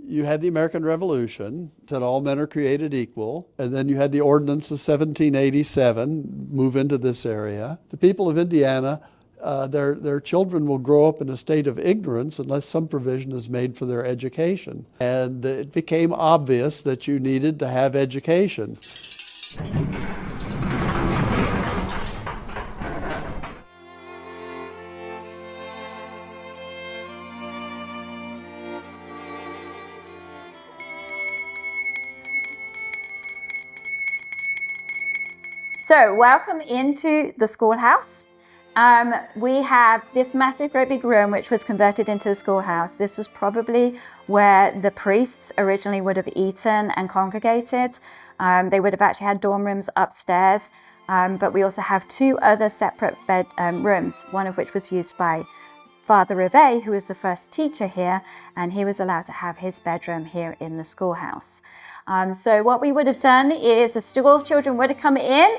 you had the American Revolution, said all men are created equal, and then you had the Ordinance of 1787, move into this area. The people of Indiana, their children will grow up in a state of ignorance unless some provision is made for their education. And it became obvious that you needed to have education. So welcome into the schoolhouse. We have this massive great big room which was converted into the schoolhouse. This was probably where the priests originally would have eaten and congregated. They would have actually had dorm rooms upstairs, but we also have two other separate bed rooms, one of which was used by Father Rivet, who was the first teacher here, and he was allowed to have his bedroom here in the schoolhouse. So what we would have done is the school children would have come in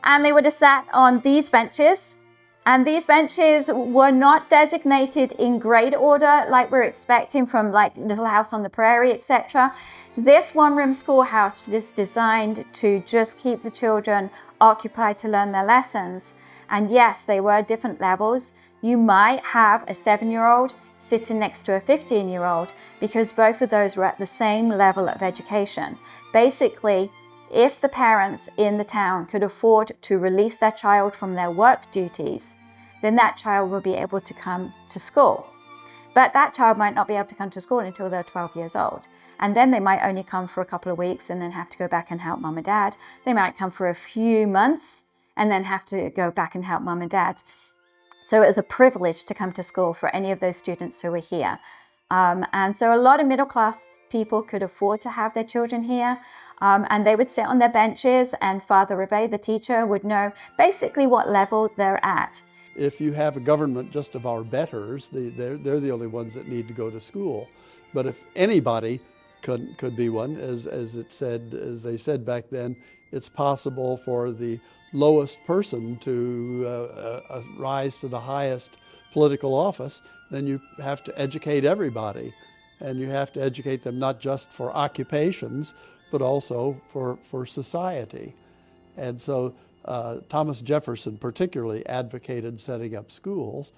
and they would have sat on these benches. And these benches were not designated in grade order like we're expecting from like Little House on the Prairie, etc. This one-room schoolhouse is designed to just keep the children occupied to learn their lessons. And yes, they were different levels. You might have a 7-year-old sitting next to a 15-year-old because both of those were at the same level of education. Basically, if the parents in the town could afford to release their child from their work duties, then that child will be able to come to school. But that child might not be able to come to school until they're 12 years old. And then they might only come for a couple of weeks and then have to go back and help mom and dad. They might come for a few months and then have to go back and help mom and dad. So it was a privilege to come to school for any of those students who were here. And so a lot of middle class people could afford to have their children here. And they would sit on their benches and Father Rivet, the teacher, would know basically what level they're at. If you have a government just of our betters, they're the only ones that need to go to school. But if anybody could be one, as they said back then, it's possible for the lowest person to rise to the highest political office, then you have to educate everybody. And you have to educate them not just for occupations, but also for society. And so Thomas Jefferson particularly advocated setting up schools,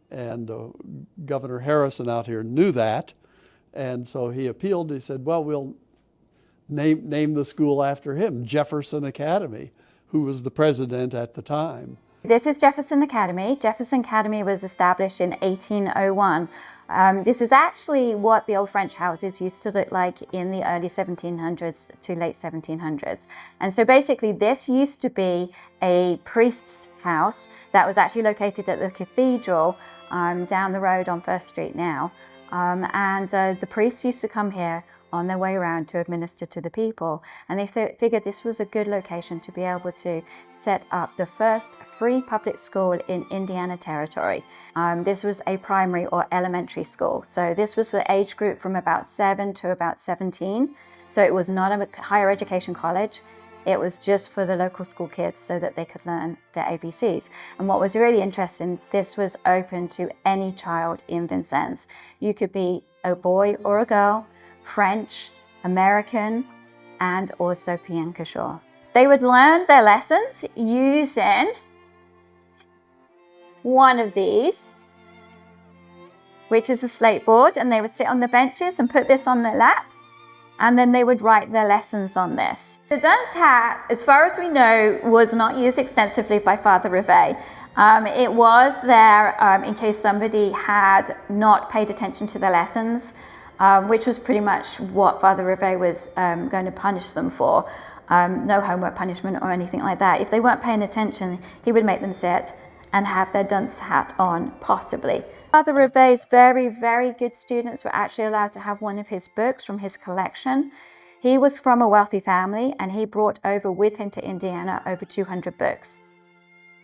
and Governor Harrison out here knew that, and so he appealed. He said, well, we'll name the school after him, Jefferson Academy, who was the president at the time. This is Jefferson Academy. Jefferson Academy was established in 1801. This is actually what the old French houses used to look like in the early 1700s to late 1700s. And so basically this used to be a priest's house that was actually located at the cathedral down the road on First Street now. The priests used to come here on their way around to administer to the people. And they figured this was a good location to be able to set up the first free public school in Indiana Territory. This was a primary or elementary school. So this was the age group from about 7 to about 17. So it was not a higher education college. It was just for the local school kids so that they could learn their ABCs. And what was really interesting, this was open to any child in Vincennes. You could be a boy or a girl, French, American, and also Piankashore. They would learn their lessons using one of these, which is a slate board, and they would sit on the benches and put this on their lap, and then they would write their lessons on this. The dunce hat, as far as we know, was not used extensively by Father Rivet. It was there in case somebody had not paid attention to their lessons, which was pretty much what Father Rivet was going to punish them for. No homework punishment or anything like that. If they weren't paying attention, he would make them sit and have their dunce hat on, possibly. Father Rivet's very, very good students were actually allowed to have one of his books from his collection. He was from a wealthy family, and he brought over with him to Indiana over 200 books.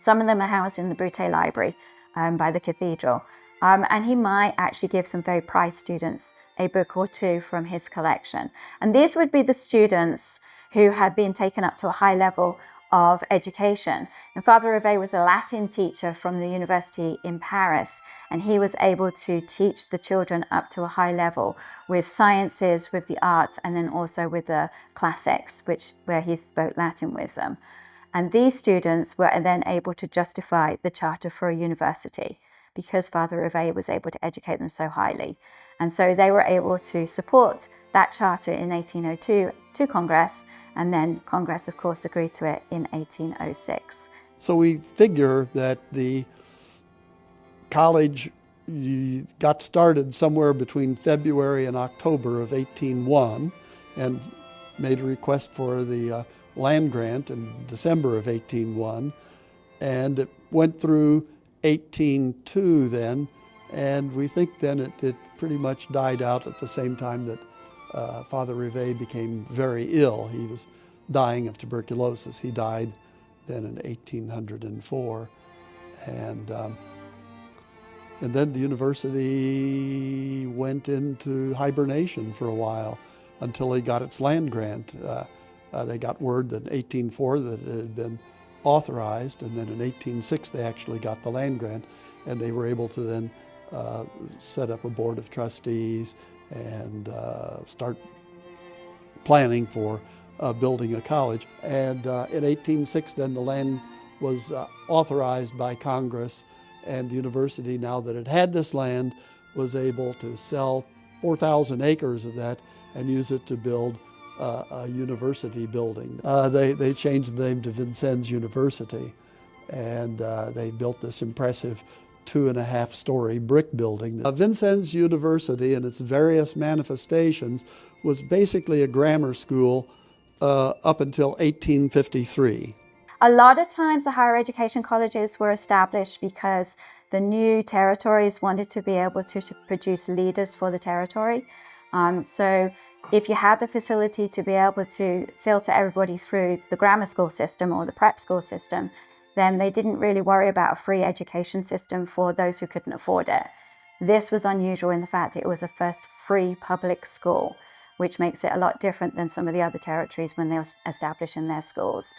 Some of them are housed in the Brute Library by the cathedral. And he might actually give some very prized students a book or two from his collection. And these would be the students who had been taken up to a high level of education. And Father Rivet was a Latin teacher from the university in Paris, and he was able to teach the children up to a high level with sciences, with the arts, and then also with the classics, where he spoke Latin with them. And these students were then able to justify the charter for a university because Father Rivet was able to educate them so highly. And so they were able to support that charter in 1802 to Congress, and then Congress, of course, agreed to it in 1806. So we figure that the college got started somewhere between February and October of 1801 and made a request for the land grant in December of 1801, and it went through 1802 then, and we think then it pretty much died out at the same time that Father Rivet became very ill. He was dying of tuberculosis. He died then in 1804, and then the university went into hibernation for a while until he got its land grant. They got word that in 1804 that it had been authorized, and then in 1806 they actually got the land grant, and they were able to then set up a board of trustees and start planning for building a college. And in 1806 then the land was authorized by Congress, and the university, now that it had this land, was able to sell 4,000 acres of that and use it to build a university building. They changed the name to Vincennes University, and they built this impressive 2.5-story brick building. Vincennes University, in its various manifestations, was basically a grammar school up until 1853. A lot of times the higher education colleges were established because the new territories wanted to be able to produce leaders for the territory. So if you had the facility to be able to filter everybody through the grammar school system or the prep school system, then they didn't really worry about a free education system for those who couldn't afford it. This was unusual in the fact that it was the first free public school, which makes it a lot different than some of the other territories when they were establishing their schools.